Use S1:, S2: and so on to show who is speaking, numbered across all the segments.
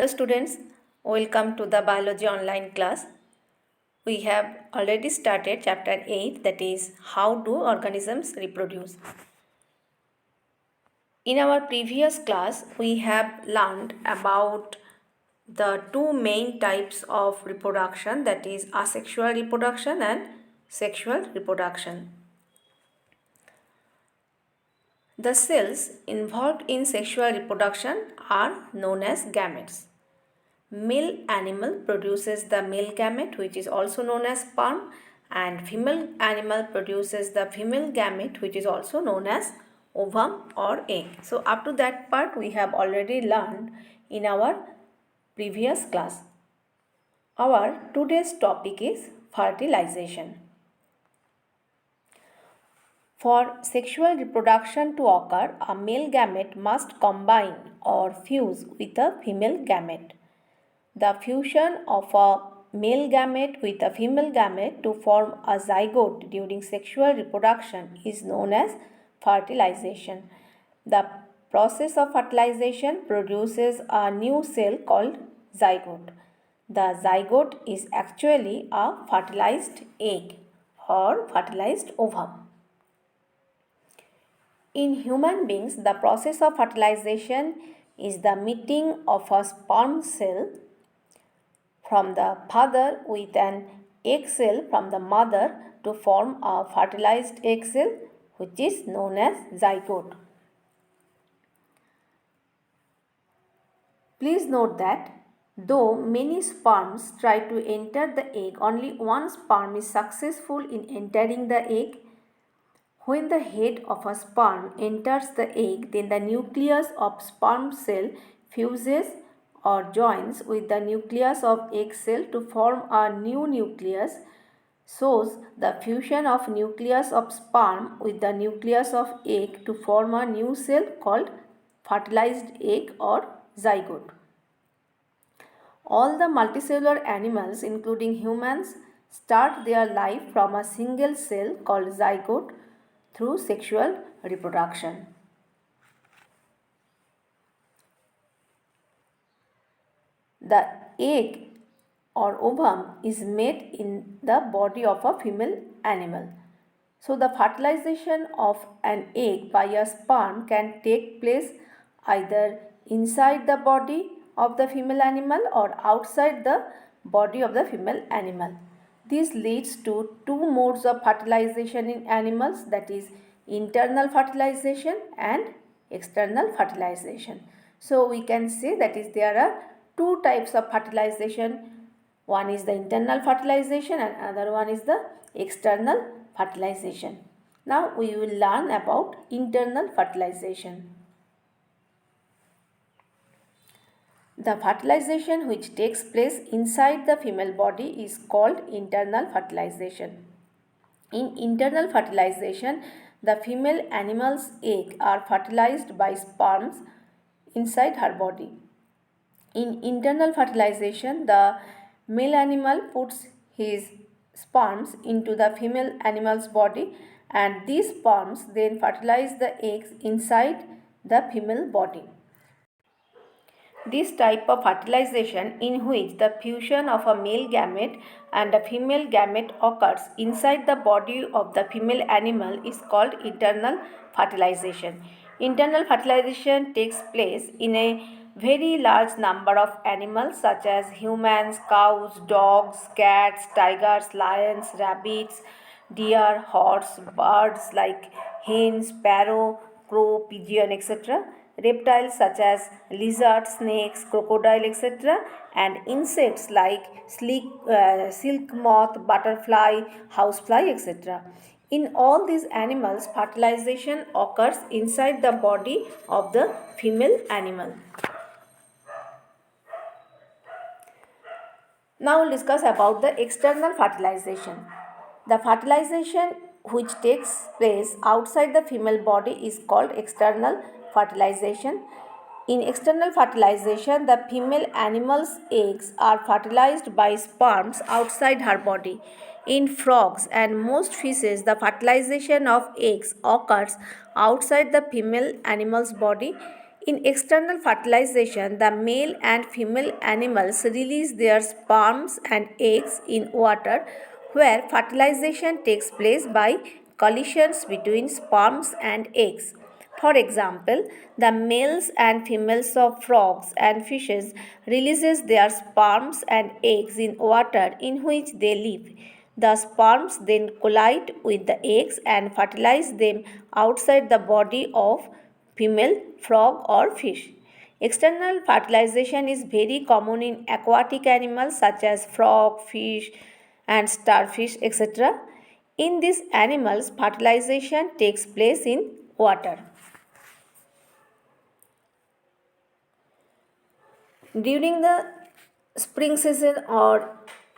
S1: Hello students, welcome to the biology online class. We have already started chapter 8, that is how do organisms reproduce. In our previous class we have learned about the two main types of reproduction, that is asexual reproduction and sexual reproduction. The cells involved in sexual reproduction are known as gametes. Male animal produces the male gamete, which is also known as sperm, and female animal produces the female gamete, which is also known as ovum or egg. So up to that part we have already learned in our previous class. Our today's topic is fertilization. For sexual reproduction to occur, a male gamete must combine or fuse with a female gamete. The fusion of a male gamete with a female gamete to form a zygote during sexual reproduction is known as fertilization. The process of fertilization produces a new cell called zygote. The zygote is actually a fertilized egg or fertilized ovum. In human beings, the process of fertilization is the meeting of a sperm cell from the father with an egg cell from the mother to form a fertilized egg cell, which is known as zygote. Please note that though many sperms try to enter the egg, only one sperm is successful in entering the egg. When the head of a sperm enters the egg, then the nucleus of sperm cell fuses or joins with the nucleus of egg cell to form a new nucleus, shows the fusion of nucleus of sperm with the nucleus of egg to form a new cell called fertilized egg or zygote. All the multicellular animals, including humans, start their life from a single cell called zygote through sexual reproduction. The egg or ovum is made in the body of a female animal. So the fertilization of an egg by a sperm can take place either inside the body of the female animal or outside the body of the female animal. This leads to two modes of fertilization in animals, that is internal fertilization and external fertilization. So we can say that is there are two types of fertilization. One is the internal fertilization and another one is the external fertilization. Now we will learn about internal fertilization. The fertilization which takes place inside the female body is called internal fertilization. In internal fertilization, the female animal's egg are fertilized by sperms inside her body. In internal fertilization, the male animal puts his sperms into the female animal's body and these sperms then fertilize the eggs inside the female body. This type of fertilization, in which the fusion of a male gamete and a female gamete occurs inside the body of the female animal, is called internal fertilization. Internal fertilization takes place in a very large number of animals such as humans, cows, dogs, cats, tigers, lions, rabbits, deer, horse, birds like hens, sparrow, crow, pigeon, etc., reptiles such as lizards, snakes, crocodile, etc., and insects like silk moth, butterfly, housefly, etc. In all these animals, fertilization occurs inside the body of the female animal. Now we'll discuss about the external fertilization. The fertilization which takes place outside the female body is called external fertilization. In external fertilization, the female animal's eggs are fertilized by sperms outside her body. In frogs and most fishes, the fertilization of eggs occurs outside the female animal's body. In external fertilization, the male and female animals release their sperms and eggs in water, where fertilization takes place by collisions between sperms and eggs. For example, the males and females of frogs and fishes releases their sperms and eggs in water in which they live. The sperms then collide with the eggs and fertilize them outside the body of female frog or fish. External fertilization is very common in aquatic animals such as frog, fish, and starfish, etc. In these animals, fertilization takes place in water. During the spring season or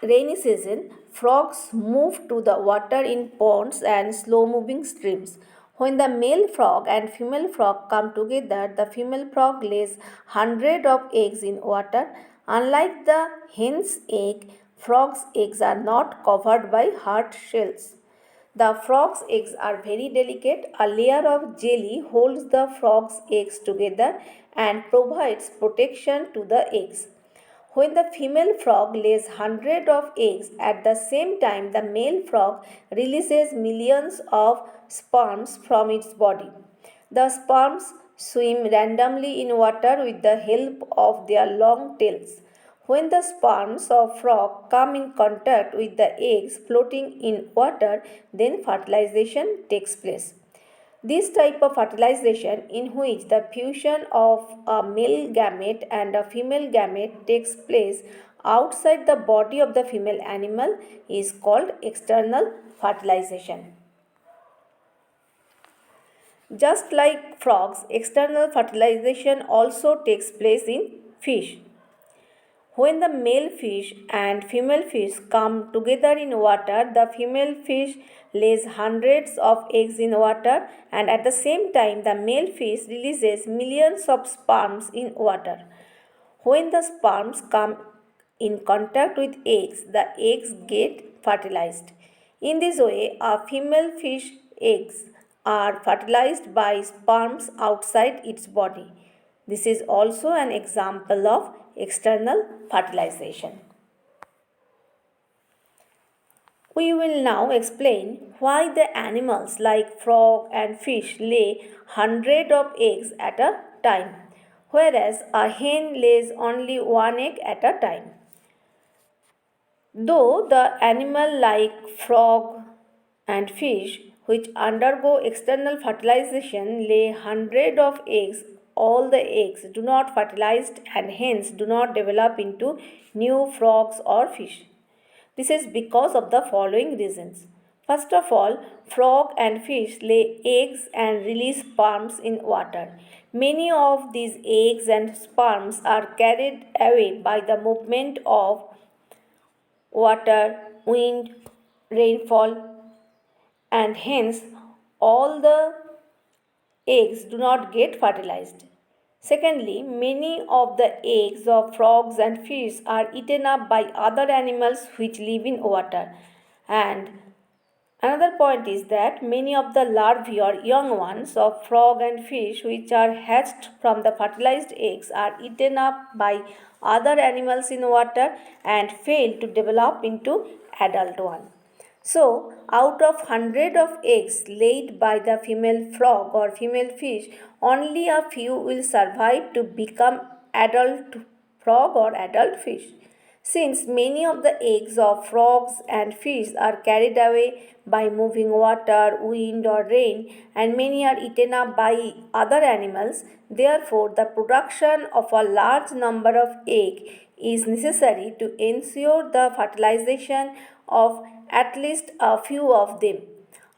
S1: rainy season, frogs move to the water in ponds and slow moving streams. When the male frog and female frog come together, the female frog lays hundreds of eggs in water. Unlike the hen's egg, frogs' eggs are not covered by hard shells. The frog's eggs are very delicate. A layer of jelly holds the frog's eggs together and provides protection to the eggs. When the female frog lays hundreds of eggs at the same time, the male frog releases millions of sperms from its body. The sperms swim randomly in water with the help of their long tails. When the sperms of frog come in contact with the eggs floating in water, then fertilization takes place. This type of fertilization, in which the fusion of a male gamete and a female gamete takes place outside the body of the female animal, is called external fertilization. Just like frogs, external fertilization also takes place in fish. When the male fish and female fish come together in water, the female fish lays hundreds of eggs in water, and at the same time the male fish releases millions of sperms in water. When the sperms come in contact with eggs, the eggs get fertilized. In this way, a female fish eggs are fertilized by sperms outside its body. This is also an example of external fertilization. We will now explain why the animals like frog and fish lay hundreds of eggs at a time, whereas a hen lays only one egg at a time. Though the animal like frog and fish which undergo external fertilization lay hundreds of eggs, all the eggs do not fertilize and hence do not develop into new frogs or fish. This is because of the following reasons. First of all, frog and fish lay eggs and release sperms in water. Many of these eggs and sperms are carried away by the movement of water, wind, rainfall, and hence all the eggs do not get fertilized. Secondly, many of the eggs of frogs and fish are eaten up by other animals which live in water. And another point is that many of the larvae or young ones of frog and fish which are hatched from the fertilized eggs are eaten up by other animals in water and fail to develop into adult one. So, out of hundred of eggs laid by the female frog or female fish, only a few will survive to become adult frog or adult fish. Since many of the eggs of frogs and fish are carried away by moving water, wind, or rain, and many are eaten up by other animals, therefore, the production of a large number of eggs is necessary to ensure the fertilization of at least a few of them.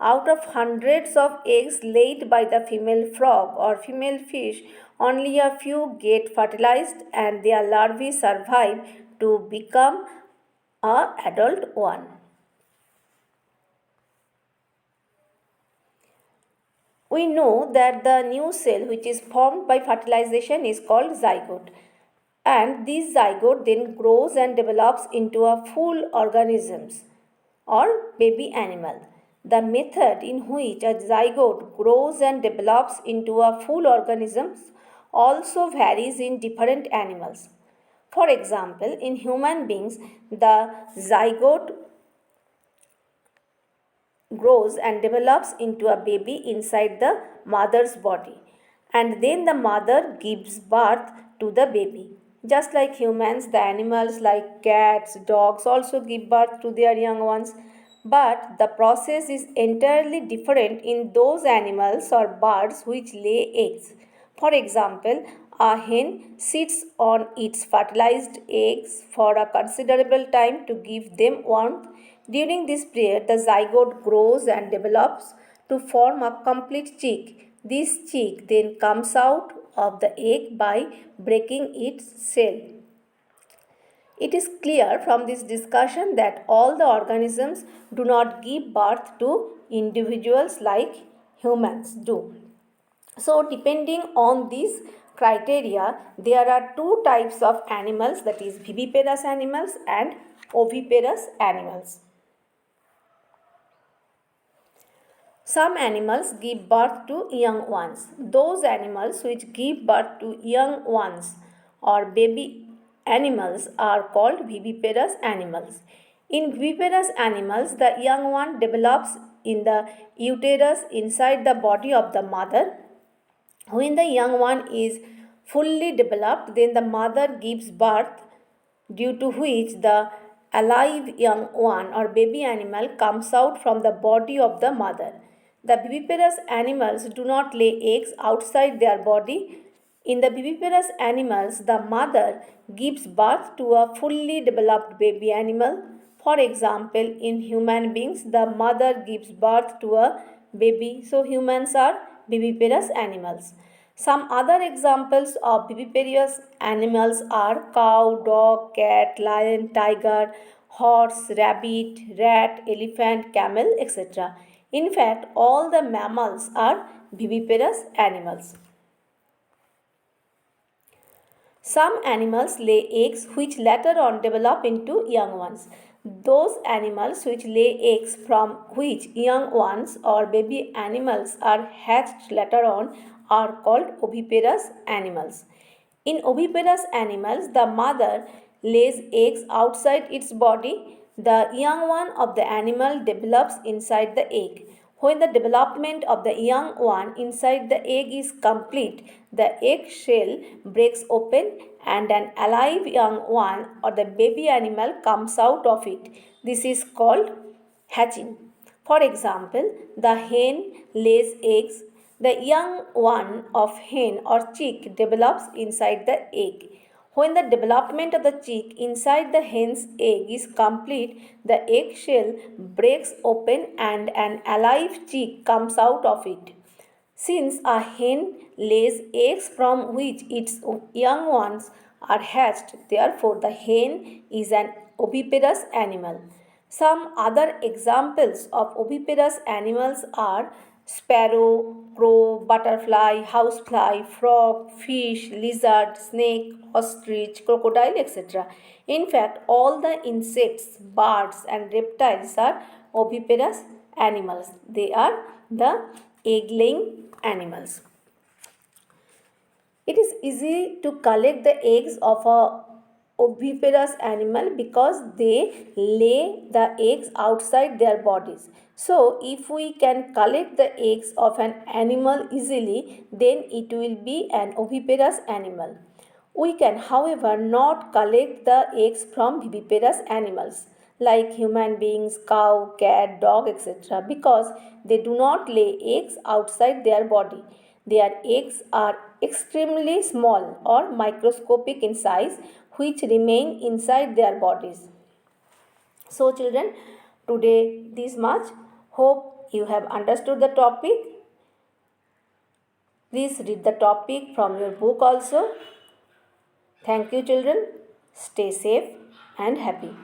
S1: Out of hundreds of eggs laid by the female frog or female fish, only a few get fertilized and their larvae survive to become an adult one. We know that the new cell which is formed by fertilization is called zygote, and this zygote then grows and develops into a full organisms or baby animal. The method in which a zygote grows and develops into a full organism also varies in different animals. For example, in human beings, the zygote grows and develops into a baby inside the mother's body, and then the mother gives birth to the baby. Just like humans, the animals like cats, dogs also give birth to their young ones, but the process is entirely different in those animals or birds which lay eggs. For example, a hen sits on its fertilized eggs for a considerable time to give them warmth. During this period, the zygote grows and develops to form a complete chick. This chick then comes out of the egg by breaking its shell. It is clear from this discussion that all the organisms do not give birth to individuals like humans do. So, depending on these criteria, there are two types of animals, that is viviparous animals and oviparous animals. Some animals give birth to young ones. Those animals which give birth to young ones or baby animals are called viviparous animals. In viviparous animals, the young one develops in the uterus inside the body of the mother. When the young one is fully developed, then the mother gives birth, due to which the alive young one or baby animal comes out from the body of the mother. The viviparous animals do not lay eggs outside their body. In the viviparous animals, the mother gives birth to a fully developed baby animal. For example, in human beings, the mother gives birth to a baby. So, humans are viviparous animals. Some other examples of viviparous animals are cow, dog, cat, lion, tiger, horse, rabbit, rat, elephant, camel, etc. In fact, all the mammals are viviparous animals. Some animals lay eggs which later on develop into young ones. Those animals which lay eggs from which young ones or baby animals are hatched later on are called oviparous animals. In oviparous animals, the mother lays eggs outside its body. The young one of the animal develops inside the egg. When the development of the young one inside the egg is complete, the egg shell breaks open and an alive young one or the baby animal comes out of it. This is called hatching. For example, the hen lays eggs. The young one of hen or chick develops inside the egg. When the development of the chick inside the hen's egg is complete, the egg shell breaks open and an alive chick comes out of it. Since a hen lays eggs from which its young ones are hatched, therefore the hen is an oviparous animal. Some other examples of oviparous animals are sparrow, crow, butterfly, housefly, frog, fish, lizard, snake, ostrich, crocodile, etc. In fact, all the insects, birds, and reptiles are oviparous animals. They are the egg-laying animals. It is easy to collect the eggs of a oviparous animal because they lay the eggs outside their bodies. So, if we can collect the eggs of an animal easily, then it will be an oviparous animal. We can, however, not collect the eggs from viviparous animals like human beings, cow, cat, dog, etc. because they do not lay eggs outside their body. Their eggs are extremely small or microscopic in size, which remain inside their bodies. So, children, today this much. Hope you have understood the topic. Please read the topic from your book also. Thank you, children. Stay safe and happy.